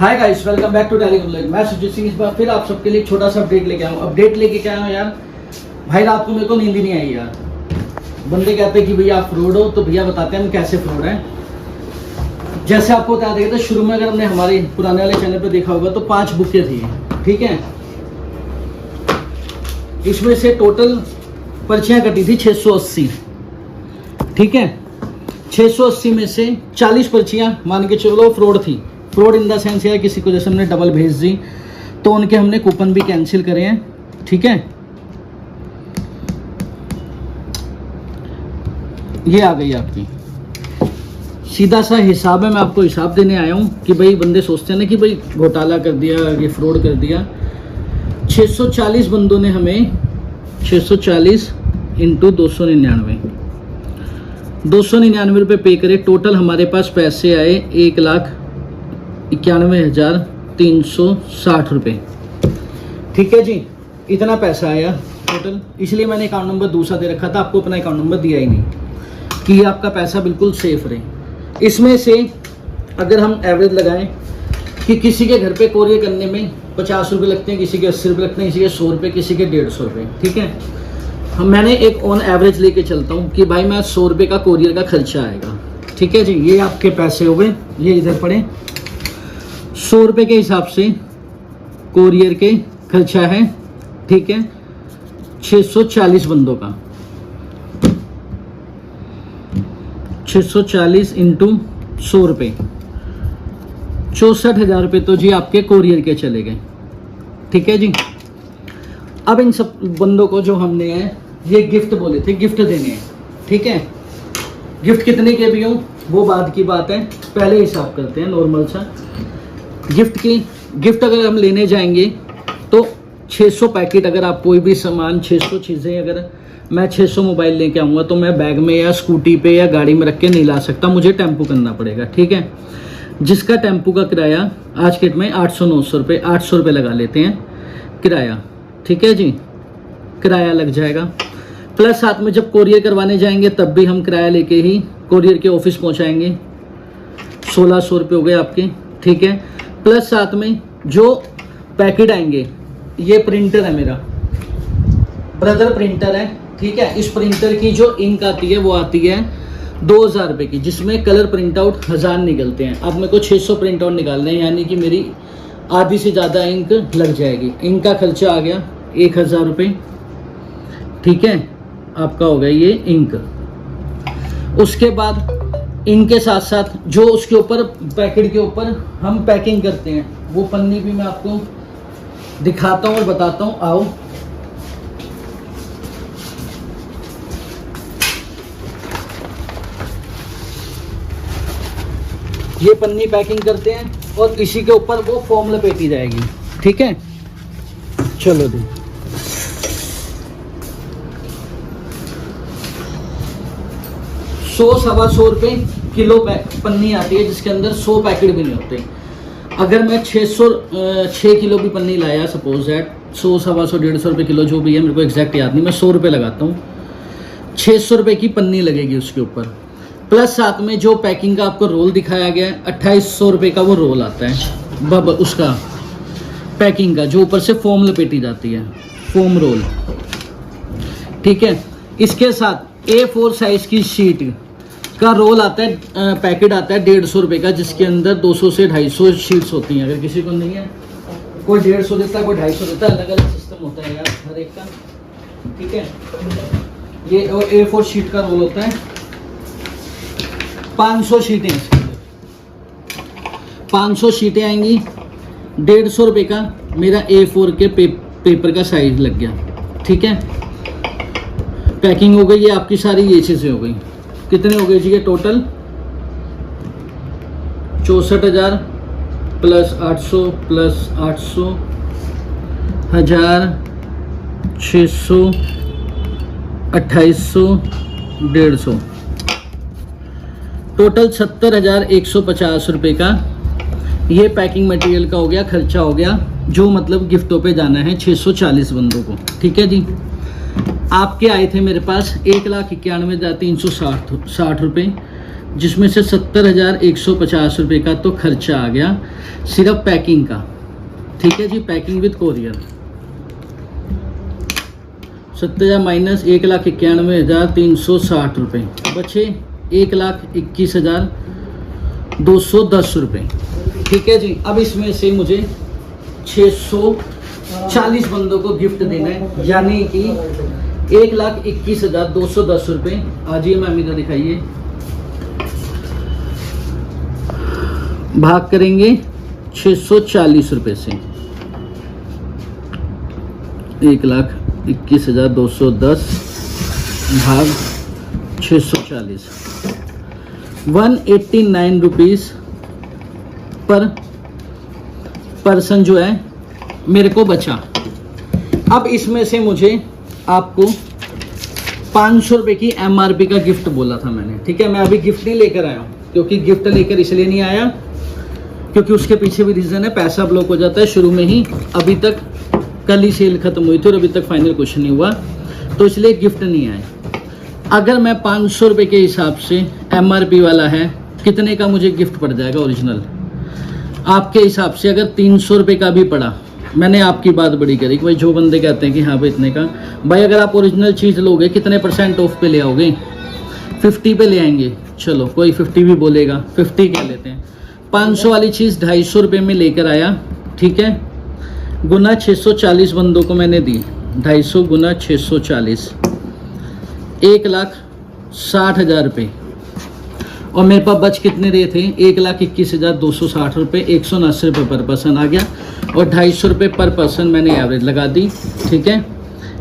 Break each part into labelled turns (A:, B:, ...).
A: Hi guys, welcome back to daily vlog. मैं सुजीत सिंह इस बार फिर आप सबके लिए एक छोटा सा अपडेट लेके आया हूँ। अपडेट लेके क्या आया हूँ यार, भाई रात को मेरे को नींद ही नहीं आई यार। बंदे कहते हैं कि भैया आप फ्रॉड हो, तो भैया बताते हैं हम कैसे फ्रॉड हैं। जैसे आपको बता देगा तो शुरू में अगर हमने हमारे पुराने वाले चैनल पर देखा होगा तो 5 बुकें थी, ठीक है। इसमें से टोटल पर्चियाँ कटी थी 680, ठीक है। 680 में से 40 पर्चियाँ मान के चलो फ्रॉड थी। फ्रॉड इन द सेंस है किसी को जैसे हमने डबल भेज दी तो उनके हमने कूपन भी कैंसिल करे हैं, ठीक है। ये आ गई आपकी सीधा सा हिसाब है। मैं आपको हिसाब देने आया हूँ कि भाई बंदे सोचते हैं ना कि भाई घोटाला कर दिया, ये फ्रॉड कर दिया। 640 बंदों ने हमें 640 इंटू 299 रुपये पे करे। टोटल हमारे पास पैसे आए 1,91,360 रुपये, ठीक है जी। इतना पैसा आया टोटल, इसलिए मैंने अकाउंट नंबर दूसरा दे रखा था, आपको अपना अकाउंट नंबर दिया ही नहीं कि ये आपका पैसा बिल्कुल सेफ रहे। इसमें से अगर हम एवरेज लगाएं कि किसी के घर पे कोरियर करने में 50 रुपये लगते हैं, किसी के 80 रुपये लगते हैं, किसी के 100 रुपये, किसी के 150 रुपये, ठीक है। मैंने एक ऑन एवरेज लेके चलता हूँ कि भाई मैं 100 रुपये का कोरियर का खर्चा आएगा, ठीक है जी। ये आपके पैसे हो गए, ये इधर पड़े। 100 रुपये के हिसाब से कोरियर के खर्चा है, ठीक है। 640 बंदों का 640 इंटू 100 रुपये 64,000 रुपये तो जी आपके कोरियर के चले गए, ठीक है जी। अब इन सब बंदों को जो हमने है ये गिफ्ट बोले थे, गिफ्ट देने हैं, ठीक है। गिफ्ट कितने के भी हों वो बाद की बात है, पहले हिसाब करते हैं नॉर्मल सा गिफ्ट अगर हम लेने जाएंगे तो 600 पैकेट, अगर आप कोई भी सामान 600 चीज़ें, अगर मैं 600 मोबाइल लेके आऊँगा तो मैं बैग में या स्कूटी पे या गाड़ी में रख के नहीं ला सकता, मुझे टेम्पो करना पड़ेगा, ठीक है। जिसका टेम्पो का किराया आज के डेट में 800-900 रुपये, 800 रुपये लगा लेते हैं किराया, ठीक है जी। किराया लग जाएगा, प्लस साथ में जब कोरियर करवाने जाएंगे तब भी हम किराया लेके ही कोरियर के ऑफिस पहुंचाएंगे। 1600 रुपये हो गए आपके, ठीक है। प्लस साथ में जो पैकेट आएंगे, ये प्रिंटर है मेरा, ब्रदर प्रिंटर है, ठीक है। इस प्रिंटर की जो इंक आती है वो आती है 2000 रुपये की, जिसमें कलर प्रिंट आउट 1000 निकलते हैं। अब मेरे को 600 प्रिंट आउट निकालने हैं, यानी कि मेरी आधी से ज़्यादा इंक लग जाएगी। इंक का खर्चा आ गया 1000 रुपये, ठीक है। आपका हो गया ये इंक। उसके बाद इंक के साथ साथ जो उसके ऊपर पैकेट के ऊपर हम पैकिंग करते हैं वो पन्नी भी मैं आपको दिखाता हूँ और बताता हूँ, आओ। ये पन्नी पैकिंग करते हैं और इसी के ऊपर वो फोम लपेटी जाएगी, ठीक है। चलो जी, 100-125 रुपये किलो पन्नी आती है, जिसके अंदर 100 पैकेट भी नहीं होते। अगर मैं 6 किलो भी पन्नी लाया, सपोज दैट 100-125 रुपये किलो जो भी है, मेरे को एग्जैक्ट याद नहीं, मैं 100 रुपये लगाता हूँ। 600 रुपये की पन्नी लगेगी उसके ऊपर, प्लस साथ में जो पैकिंग का आपको रोल दिखाया गया है 2800 रुपये का वो रोल आता है, उसका पैकिंग का, जो ऊपर से फोम लपेटी जाती है, फोम रोल, ठीक है। इसके साथ A4 साइज की शीट का रोल आता है, पैकेट आता है 150 रुपये का, जिसके अंदर 200 से 250 शीट्स होती हैं। अगर किसी को नहीं है, कोई 150 देता है, कोई 250 देता है, अलग अलग सिस्टम होता है यार हर एक का, ठीक है। ये A4 शीट का रोल होता है, 500 शीटें, 500 शीटें आएंगी। 150 रुपये का मेरा A4 के पेपर का साइज लग गया, ठीक है। पैकिंग हो गई, ये आपकी सारी ये चीज़ें हो गई। कितने हो गए जी ये टोटल? 64,000 प्लस 800 प्लस 800, 1000, 600, 2800, 150, टोटल 70,150 रुपये का ये पैकिंग मटेरियल का हो गया, खर्चा हो गया, जो मतलब गिफ्टों पे जाना है 640 बंदों को, ठीक है जी। आपके आए थे मेरे पास 1,91,360 रुपये, जिसमें से 70,150 रुपये का तो खर्चा आ गया सिर्फ पैकिंग का। ठीक है जी, पैकिंग विद कोरियर। 70,000 माइनस 1,91,360 रुपये, बचे 1,21,210 रुपये। ठीक है जी, अब इसमें से मुझे 640 बंदों को गिफ्ट देना है, यानी कि 1,21,210 रुपये। आ जाइए मैम इधर दिखाइए, भाग करेंगे 640 रुपये से। 1,21,210 भाग 640, 189 रुपीज़ पर पर्सन जो है मेरे को बचा। अब इसमें से मुझे आपको 500 रुपये की MRP का गिफ्ट बोला था मैंने। ठीक है, मैं अभी गिफ्ट नहीं लेकर आया हूँ, क्योंकि गिफ्ट लेकर इसलिए नहीं आया क्योंकि उसके पीछे भी रीज़न है, पैसा ब्लॉक हो जाता है शुरू में ही। अभी तक कल ही सेल खत्म हुई थी और अभी तक फाइनल कुछ नहीं हुआ, तो इसलिए गिफ्ट नहीं आया। अगर मैं 500 रुपये के हिसाब से MRP वाला है, कितने का मुझे गिफ्ट पड़ जाएगा ओरिजिनल? आपके हिसाब से अगर 300 रुपये का भी पड़ा, मैंने आपकी बात बड़ी करी कि भाई जो बंदे कहते हैं कि हाँ भाई इतने का, भाई अगर आप ओरिजिनल चीज़ लोगे कितने % ऑफ पे ले आओगे? 50 पे ले आएंगे, चलो कोई 50 भी बोलेगा, 50 कह लेते हैं। 500 वाली चीज़ 250 रुपये में लेकर आया, ठीक है, गुना 640 बंदों को मैंने दी, 250 गुना 640, 1,60,000 रुपये। और मेरे पास बच कितने रहे थे? 1,21,260 रुपये, 179 रुपये पर पर्सन आ गया, और 250 रुपये पर पर्सन मैंने एवरेज लगा दी। ठीक है,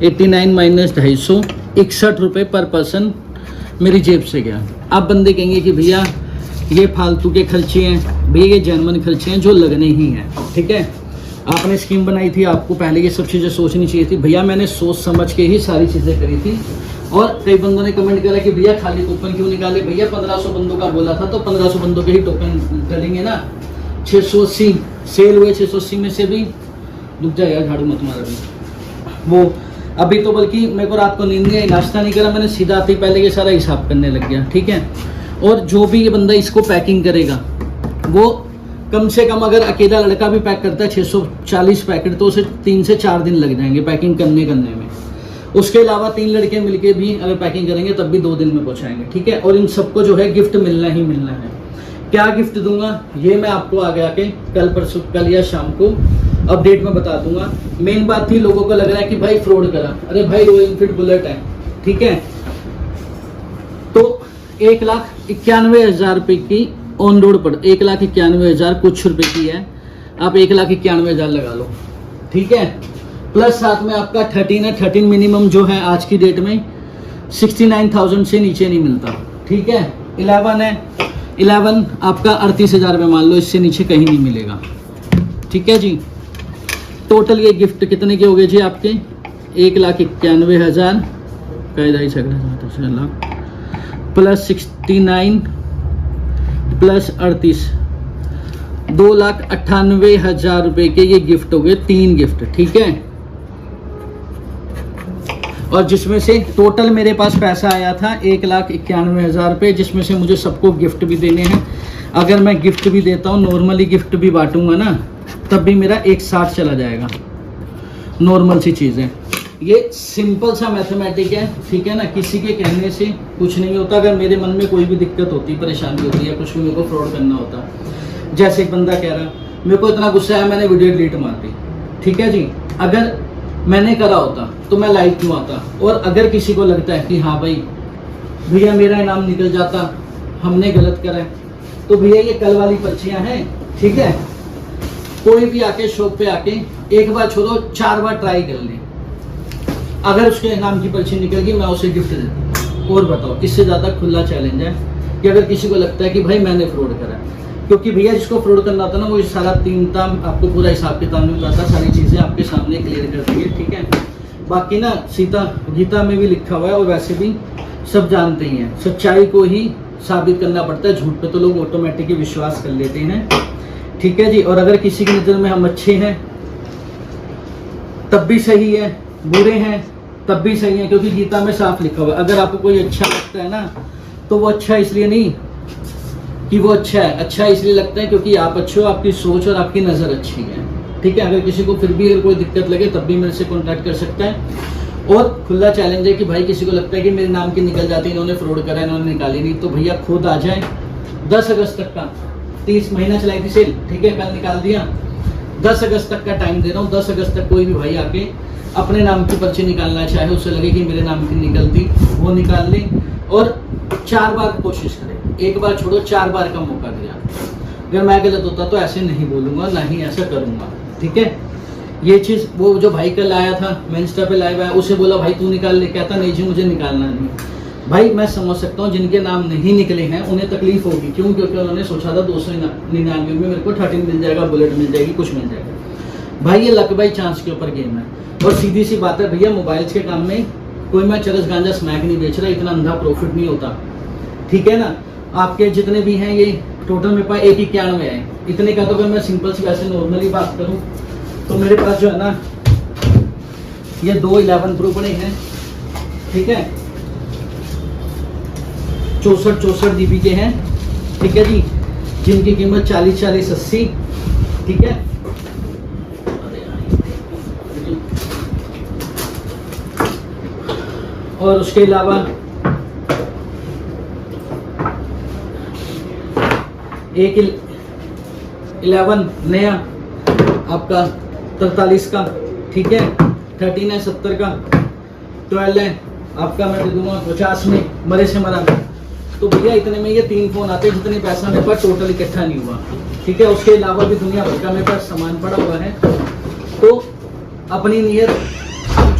A: 89 माइनस 250, 61 रुपये पर पर्सन मेरी जेब से गया। अब बंदे कहेंगे कि भैया ये फालतू के खर्चे हैं, भैया ये जेन्युइन खर्चे हैं जो लगने ही हैं। ठीक है, आपने स्कीम बनाई थी, आपको पहले ये सब चीज़ें सोचनी चाहिए थी। भैया मैंने सोच समझ के ही सारी चीज़ें करी थी। और कई बंदों ने कमेंट करा कि भैया खाली कूपन क्यों निकाले? भैया 1500 बंदों का बोला था, तो 1500 बंदों के ही टोकन डलेंगे ना। 680 सेल हुए, 680 में से भी रुक जाए यार, झाड़ू मत मारा भी वो। अभी तो बल्कि मेरे को रात को नींद नहीं आई, नाश्ता नहीं करा मैंने, सीधा आते ही पहले ये सारा हिसाब करने लग गया। ठीक है, और जो भी ये बंदा इसको पैकिंग करेगा, वो कम से कम अगर अकेला लड़का भी पैक करता है 640 पैकेट, तो उसे 3 से 4 दिन लग जाएंगे पैकिंग करने में। उसके अलावा 3 लड़के मिलके भी अगर पैकिंग करेंगे तब भी 2 दिन में पहुंचाएंगे। ठीक है, और इन सबको जो है गिफ्ट मिलना ही मिलना है। क्या गिफ्ट दूंगा ये मैं आपको आगे आके कल परसों, कल या शाम को अपडेट में बता दूंगा। मेन बात थी, लोगों को लग रहा है कि भाई फ्रॉड करा। अरे भाई रॉयल एनफील्ड बुलेट है, ठीक है, तो 1,91,000 रुपये की ऑन रोड पर, 1,91,000 कुछ रुपए की है, आप 1,91,000 लगा लो। ठीक है, प्लस साथ में आपका 13 है, 13 मिनिमम जो है आज की डेट में 69,000 से नीचे नहीं मिलता। ठीक है, 11 है, 11 आपका 38,000 रुपये मान लो, इससे नीचे कहीं नहीं मिलेगा। ठीक है जी, टोटल ये गिफ्ट कितने के हो गए जी आपके? 1,91,000 प्लस 69 प्लस 38, 2,98,000 रुपये के ये गिफ्ट हो गए, 3 गिफ्ट। ठीक है, और जिसमें से टोटल मेरे पास पैसा आया था 1,91,000 रुपये, जिसमें से मुझे सबको गिफ्ट भी देने हैं। अगर मैं गिफ्ट भी देता हूँ, नॉर्मली गिफ्ट भी बांटूंगा ना, तब भी मेरा 160 चला जाएगा। नॉर्मल सी चीज़ है ये, सिंपल सा मैथमेटिक है। ठीक है ना, किसी के कहने से कुछ नहीं होता। अगर मेरे मन में कोई भी दिक्कत होती, परेशानी होती है, कुछ भी मेरे को फ्रॉड करना होता, जैसे एक बंदा कह रहा मेरे को इतना गुस्सा है मैंने वीडियो डिलीट मार दी। ठीक है जी, अगर मैंने करा होता तो मैं लाइव क्यों आता? और अगर किसी को लगता है कि हाँ भाई भैया मेरा इनाम निकल जाता, हमने गलत करा है, तो भैया ये कल वाली पर्चियाँ हैं। ठीक है, कोई भी आके शॉप पे आके एक बार छोड़ो 4 बार ट्राई कर ले, अगर उसके नाम की पर्ची निकल गई मैं उसे गिफ्ट देता हूँ। और बताओ, इससे ज़्यादा खुला चैलेंज है कि अगर किसी को लगता है कि भाई मैंने फ्रॉड करा, क्योंकि भैया जिसको फ्रॉड करना होता है ना, वो सारा 3 ताम आपको पूरा हिसाब किताब में बताता, सारी चीज़ें आपके सामने क्लियर कर देंगे। ठीक है, बाकी ना सीता गीता में भी लिखा हुआ है, और वैसे भी सब जानते ही हैं, सच्चाई को ही साबित करना पड़ता है, झूठ पे तो लोग ऑटोमेटिकली विश्वास कर लेते हैं। ठीक है जी, और अगर किसी की नज़र में हम अच्छे हैं तब भी सही है, बुरे हैं तब भी सही है, क्योंकि गीता में साफ लिखा हुआ है। अगर आपको कोई अच्छा लगता है ना, तो वो अच्छा इसलिए नहीं कि वो अच्छा है। अच्छा इसलिए लगता है क्योंकि आप अच्छे हो, आपकी सोच और आपकी नज़र अच्छी है, ठीक है। अगर किसी को फिर भी अगर कोई दिक्कत लगे तब भी मेरे से कॉन्टैक्ट कर सकता है। और खुला चैलेंज है कि भाई किसी को लगता है कि मेरे नाम की निकल जाती है, इन्होंने फ्रॉड करा, इन्होंने निकाली नहीं, तो भैया खुद आ जाए। 10 अगस्त तक का 30 महीना चलाई थी सेल, ठीक है, कल निकाल दिया। 10 अगस्त तक का टाइम दे रहा हूँ। 10 अगस्त तक कोई भी भाई आके अपने नाम की पर्ची निकालना चाहे, उससे लगे कि मेरे नाम की निकलती, वो निकाल ले। और 4 बार कोशिश करें, 1 बार छोड़ो, 4 बार का मौका दिया। अगर मैं गलत होता तो ऐसे नहीं बोलूँगा, ना ही ऐसा करूँगा, ठीक है। ये चीज़ वो जो भाई कल आया था, मैं इंस्टा पे लाइव आया, उसे बोला भाई तू निकाल ले, कहता नहीं जी मुझे निकालना नहीं। भाई मैं समझ सकता हूँ जिनके नाम नहीं निकले हैं उन्हें तकलीफ होगी, क्यों? क्योंकि उन्होंने सोचा था 299 में मेरे को 13 मिल जाएगा, बुलेट मिल जाएगी, कुछ मिल जाएगा। भाई ये लक बाई चांस के ऊपर गेम है। और सीधी सी बात है भैया, मोबाइल्स के काम में कोई मैं चरस गांजा स्मैक नहीं बेच रहा, इतना अंधा प्रॉफिट नहीं होता, ठीक है ना। आपके जितने भी हैं ये टोटल मेरे पास 191 है। इतने का तो अगर मैं सिंपल सी वैसे नॉर्मली बात करूँ तो मेरे पास जो है ना ये 2 11 प्रो पड़े हैं, ठीक है, 64 GB के हैं, ठीक है जी, जिनकी कीमत 40 80, ठीक है। और उसके अलावा एक 11 नया आपका 43 का, ठीक है, 13 है 70 का, 12 है आपका मैं दे दूंगा 50 में, मरे से मरा। तो भैया इतने में ये 3 फ़ोन आते हैं, जितने पैसा मेरे पास टोटल इकट्ठा नहीं हुआ, ठीक है। उसके अलावा भी दुनिया भर का मेरे पास सामान पड़ा हुआ है। तो अपनी नीयत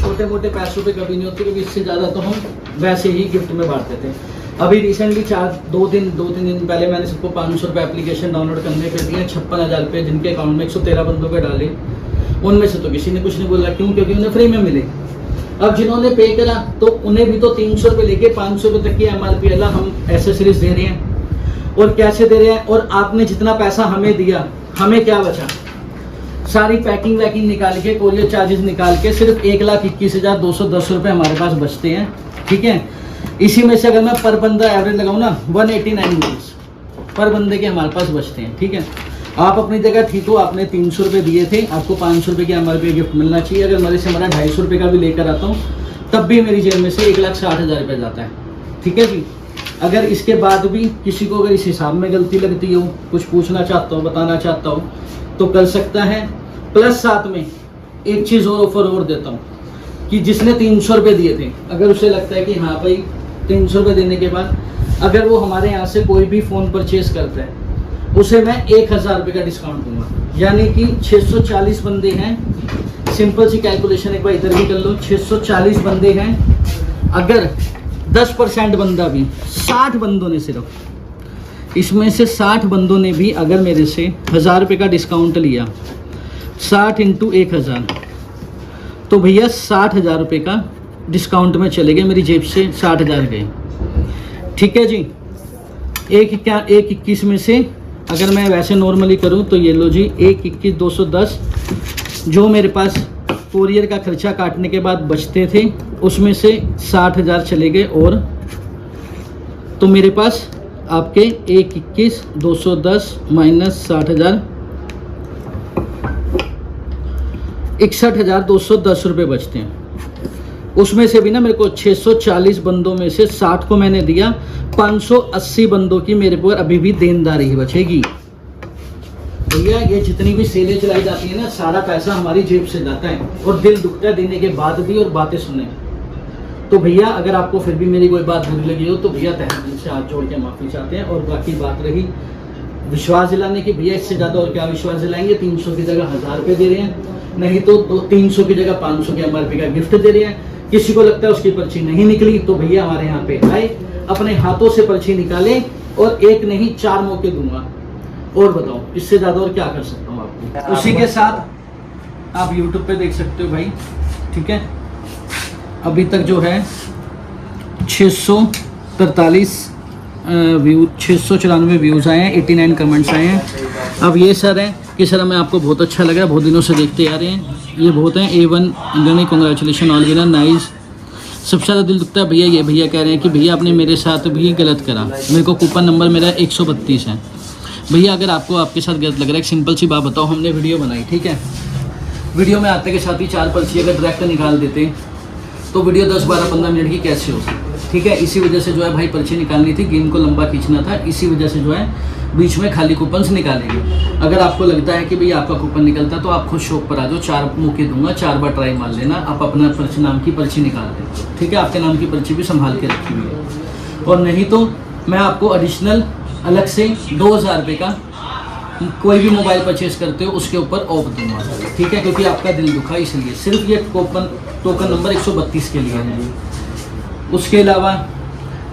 A: छोटे मोटे पैसों पे कभी नहीं होती, क्योंकि इससे ज़्यादा तो हम वैसे ही गिफ्ट में बांटते थे। अभी रिसेंटली 2-3 दिन पहले मैंने सबको 500 रुपये एप्लीकेशन डाउनलोड करने पे दिए, 56,000 रुपये जिनके अकाउंट में 113 बंदों पे डाले। उनमें से तो किसी ने कुछ नहीं बोला, क्यों? क्योंकि उन्हें फ्री में मिले। अब जिन्होंने पे करा तो उन्हें भी तो 300 रुपये लेके 500 रुपये तक की MRP वाला हम एसेसरीज दे रहे हैं। और कैसे दे रहे हैं? और आपने जितना पैसा हमें दिया, हमें क्या बचा? सारी पैकिंग वैकिंग निकाल के, कोरियर चार्जेस निकाल के सिर्फ 1,21,210 रुपये हमारे पास बचते हैं, ठीक है। इसी में से अगर मैं पर बंदा एवरेज लगाऊँ ना 189 रुपीज़ पर बंदे के हमारे पास बचते हैं, ठीक है। आप अपनी जगह ठीक हो, आपने 300 रुपये दिए थे, आपको 500 रुपये की MRP गिफ्ट मिलना चाहिए। अगर मेरे से हमारा 250 रुपये का भी लेकर आता हूँ तब भी मेरी जेब में से 1,60,000 रुपये जाता है, ठीक है जी। अगर इसके बाद भी किसी को अगर इस हिसाब में गलती लगती हो, कुछ पूछना चाहता हो, बताना चाहता हो तो कर सकता है। प्लस साथ में एक चीज़ और ऑफर और देता हूँ कि जिसने 300 रुपये दिए थे, अगर उसे लगता है कि हाँ भाई 300 रुपये देने के बाद अगर वो हमारे यहाँ से कोई भी फ़ोन परचेज करता है, उसे मैं 1,000 रुपये का डिस्काउंट दूंगा। यानी कि 640 बंदे हैं, सिंपल सी कैलकुलेशन एक बार इधर भी कर लो, 640 बंदे हैं। अगर 10% बंदा भी, 60 बंदों ने सिर्फ, इसमें से 60 बंदों ने भी अगर मेरे से 1,000 रुपये का डिस्काउंट लिया, 60 × 1,000, तो भैया 60,000 रुपये का डिस्काउंट में चले गए, मेरी जेब से 60,000 गए, ठीक है जी। 1,21 में से अगर मैं वैसे नॉर्मली करूं तो ये लो जी, 1,21,210 जो मेरे पास कोरियर का खर्चा काटने के बाद बचते थे, उसमें से 60,000 चले गए। और तो मेरे पास आपके 1,21,210 माइनस 60,000, 61,210 रुपये बचते हैं। उसमें से भी ना मेरे को 640 बंदों में से 60 को मैंने दिया, 580 बंदों की मेरे पर अभी भी देनदारी ही बचेगी। भैया ये जितनी भी सेलें चलाई जाती है ना, सारा पैसा हमारी जेब से जाता है और दिल दुखता है देने के बाद भी और बातें सुने। तो भैया अगर आपको फिर भी मेरी कोई बात बुरी लगी हो तो भैया तहे दिल से हाथ जोड़ के माफ़ी चाहते हैं। और बाकी बात रही विश्वास दिलाने की, भैया इससे ज़्यादा और क्या विश्वास दिलाएंगे। 300 की जगह 1,000 रुपये दे रहे हैं, नहीं तो 300 की जगह 500 की MRP का गिफ्ट दे रहे हैं। किसी को लगता है उसकी पर्ची नहीं निकली तो भैया हमारे यहाँ पे आए, अपने हाथों से पर्ची निकाले और एक नहीं 4 मौके दूंगा। और बताओ इससे ज़्यादा और क्या कर सकता हूँ आपको। उसी के साथ आप YouTube पे देख सकते हो भाई, ठीक है। अभी तक जो है 643 व्यू, 694 व्यूज़ आए हैं, 89 कमेंट्स आए हैं। अब ये सर है कि सर हमें आपको बहुत अच्छा लगा, बहुत दिनों से देखते आ रहे हैं, ये बहुत हैं A1 Indian, congratulation all winner, nice. सबसे ज़्यादा दिल दुखता है भैया, ये भैया कह रहे हैं कि भैया आपने मेरे साथ भी गलत करा, मेरे को कूपन नंबर मेरा 132 है। भैया अगर आपको आपके साथ गलत लग रहा है, एक सिंपल सी बात बताओ, हमने वीडियो बनाई, ठीक है, वीडियो में आते के साथ ही 4 पर्ची अगर डायरेक्ट निकाल देते तो वीडियो 10, 12, 15 मिनट की कैसे होती, ठीक है। इसी वजह से जो है भाई पर्ची निकालनी थी, गेम को लंबा खींचना था, इसी वजह से जो है बीच में खाली कूपन निकालेंगे। अगर आपको लगता है कि भाई आपका कूपन निकलता तो आप खुद शॉप पर आ जाओ, 4 मौके दूंगा, 4 बार ट्राई मार लेना, आप अपना पर्ची नाम की पर्ची निकाल दें, ठीक है। आपके नाम की पर्ची भी संभाल के रखी हुई है, और नहीं तो मैं आपको एडिशनल अलग से 2000 रुपये का कोई भी मोबाइल परचेज करते हो उसके ऊपर ऑफ दूंगा, ठीक है, क्योंकि आपका दिल दुखा, इसलिए सिर्फ ये टोकन नंबर 132 के लिए है। उसके अलावा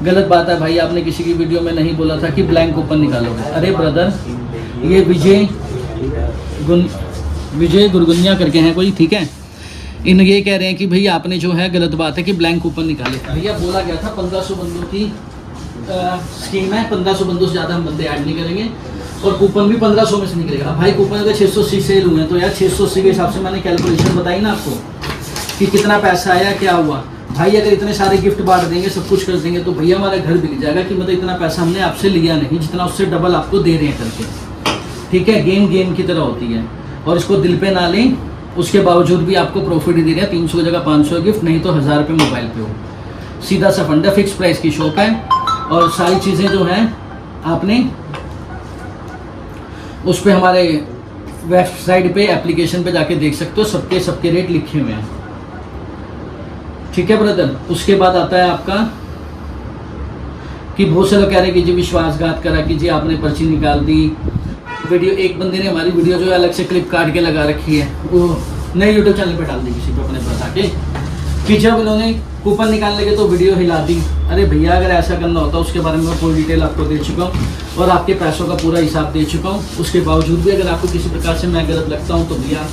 A: गलत बात है भाई, आपने किसी की वीडियो में नहीं बोला था कि ब्लैंक कूपन निकालोगे। अरे ब्रदर, ये विजय गुरगुनिया करके हैं कोई, ठीक है, इन ये कह रहे हैं कि भैया आपने जो है गलत बात है कि ब्लैंक कूपन निकाले। भैया बोला गया था 1500 बंदों की स्कीम है, 1500 बंदों से ज़्यादा हम बंदे ऐड नहीं करेंगे, और कूपन भी 1500 में से निकलेगा। भाई कूपन अगर 680 सेल हुए तो यार 680 के हिसाब से मैंने कैलकुलेशन बताई ना आपको कि कितना पैसा आया, क्या हुआ। भाई अगर इतने सारे गिफ्ट बांट देंगे, सब कुछ कर देंगे, तो भैया हमारा घर बिक जाएगा कि मतलब इतना पैसा हमने आपसे लिया नहीं, जितना उससे डबल आपको दे रहे हैं करके, ठीक है। गेम की तरह होती है, और इसको दिल पे ना लें, उसके बावजूद भी आपको प्रॉफिट ही दे रहे हैं। 300 की जगह 500 गिफ्ट, नहीं तो 1000 रुपये मोबाइल पे हो, सीधा सा फंडा, फिक्स प्राइस की शॉप है, और सारी चीज़ें जो हैं आपने उस पर हमारे वेबसाइट पे, एप्लीकेशन पे जाके देख सकते हो, सबके रेट लिखे हुए हैं, ठीक है ब्रदर। उसके बाद आता है आपका कि बहुत से लोग कह रहे हैं कि जी विश्वासघात करा कि जी आपने पर्ची निकाल दी। वीडियो एक बंदे ने हमारी वीडियो जो है अलग से क्लिप काट के लगा रखी है, वो नए यूट्यूब चैनल पे डाल दी किसी को अपने बता के कि जब उन्होंने कूपन निकाल लगे तो वीडियो हिला दी। अरे भैया अगर ऐसा करना होता उसके बारे में मैं पूरी डिटेल आपको दे चुका हूँ, और आपके पैसों का पूरा हिसाब दे चुका हूँ। उसके बावजूद भी अगर आपको किसी प्रकार से मैं गलत लगता हूँ तो भैया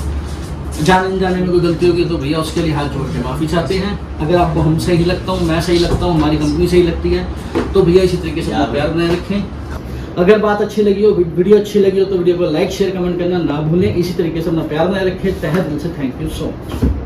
A: जाने में कोई गलती होगी तो भैया उसके लिए हाथ जोड़ के माफ़ी चाहते हैं। अगर आपको हम सही लगता हूँ, मैं सही लगता हूँ, हमारी कंपनी सही लगती है, तो भैया इसी तरीके से आप प्यार बनाए रखें। अगर बात अच्छी लगी हो, वीडियो अच्छी लगी हो, तो वीडियो को लाइक शेयर कमेंट करना ना भूलें। इसी तरीके से अपना प्यार बनाए रखें। तहे दिल से थैंक यू सो मच।